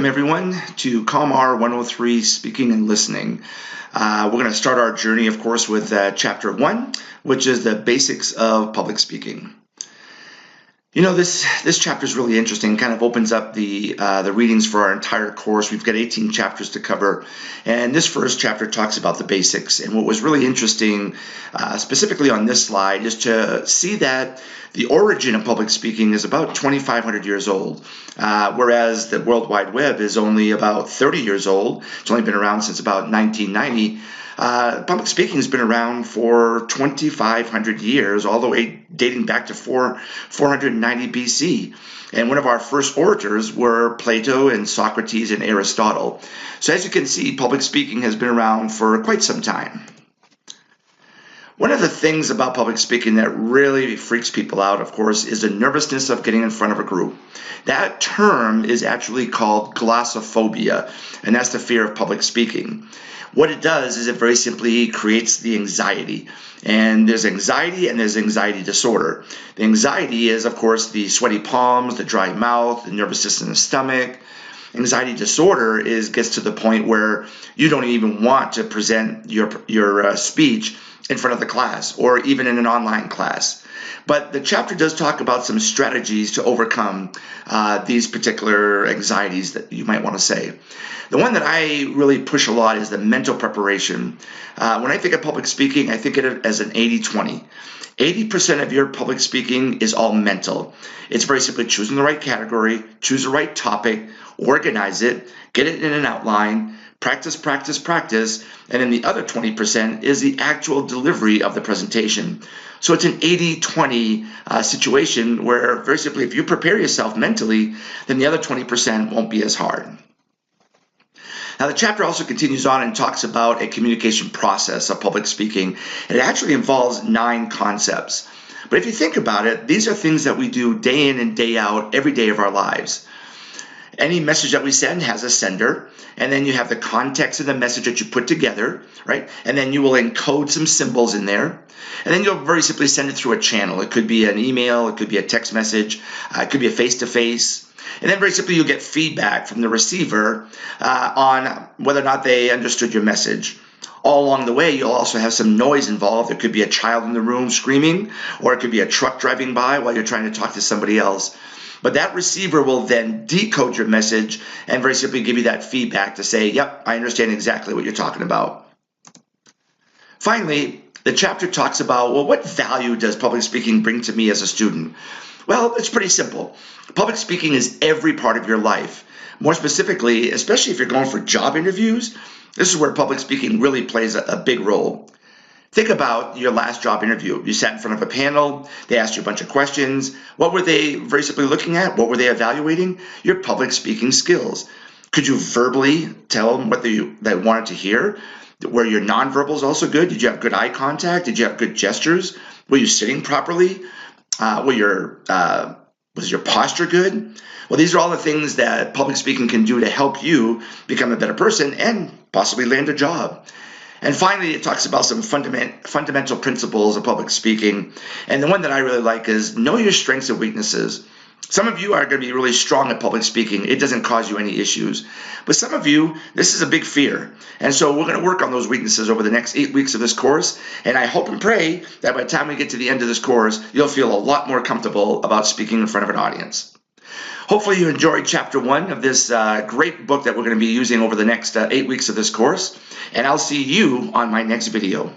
Welcome everyone to CalmR 103 Speaking and Listening. We're going to start our journey, of course, with Chapter 1, which is the basics of public speaking. You know, this chapter is really interesting. Kind of opens up the readings for our entire course. We've got 18 chapters to cover, and this first chapter talks about the basics. And what was really interesting, specifically on this slide, is to see that the origin of public speaking is about 2,500 years old, whereas the World Wide Web is only about 30 years old. It's only been around since about 1990. Public speaking has been around for 2,500 years, all the way dating back to 490 BC. And one of our first orators were Plato and Socrates and Aristotle. So as you can see, public speaking has been around for quite some time. One of the things about public speaking that really freaks people out, of course, is the nervousness of getting in front of a group. That term is actually called glossophobia, and that's the fear of public speaking. What it does is it very simply creates the anxiety. And there's anxiety and there's anxiety disorder. The anxiety is, of course, the sweaty palms, the dry mouth, the nervousness in the stomach. Anxiety disorder gets to the point where you don't even want to present your speech in front of the class or even in an online class. But the chapter does talk about some strategies to overcome these particular anxieties that you might want to say. The one that I really push a lot is the mental preparation. When I think of public speaking, I think of it as an 80-20. 80% of your public speaking is all mental. It's very simply choosing the right category, choose the right topic, organize it, get it in an outline, practice, practice, practice, and then the other 20% is the actual delivery of the presentation. So it's an 80-20 situation where very simply if you prepare yourself mentally, then the other 20% won't be as hard. Now the chapter also continues on and talks about a communication process of public speaking. It actually involves 9 concepts. But if you think about it, these are things that we do day in and day out every day of our lives. Any message that we send has a sender, and then you have the context of the message that you put together, right? And then you will encode some symbols in there, and then you'll very simply send it through a channel. It could be an email, it could be a text message, it could be a face-to-face. And then very simply you'll get feedback from the receiver on whether or not they understood your message. All along the way, you'll also have some noise involved. There could be a child in the room screaming, or it could be a truck driving by while you're trying to talk to somebody else. But that receiver will then decode your message and very simply give you that feedback to say, yep, I understand exactly what you're talking about. Finally, the chapter talks about, well, what value does public speaking bring to me as a student? Well, it's pretty simple. Public speaking is every part of your life. More specifically, especially if you're going for job interviews, this is where public speaking really plays a big role. Think about your last job interview. You sat in front of a panel, they asked you a bunch of questions. What were they very simply looking at? What were they evaluating? Your public speaking skills. Could you verbally tell them what they wanted to hear? Were your nonverbals also good? Did you have good eye contact? Did you have good gestures? Were you sitting properly? Was your posture good? Well, these are all the things that public speaking can do to help you become a better person and possibly land a job. And finally, it talks about some fundamental principles of public speaking. And the one that I really like is know your strengths and weaknesses. Some of you are going to be really strong at public speaking. It doesn't cause you any issues. But some of you, this is a big fear. And so we're going to work on those weaknesses over the next 8 weeks of this course. And I hope and pray that by the time we get to the end of this course, you'll feel a lot more comfortable about speaking in front of an audience. Hopefully you enjoyed Chapter 1 of this great book that we're going to be using over the next 8 weeks of this course. And I'll see you on my next video.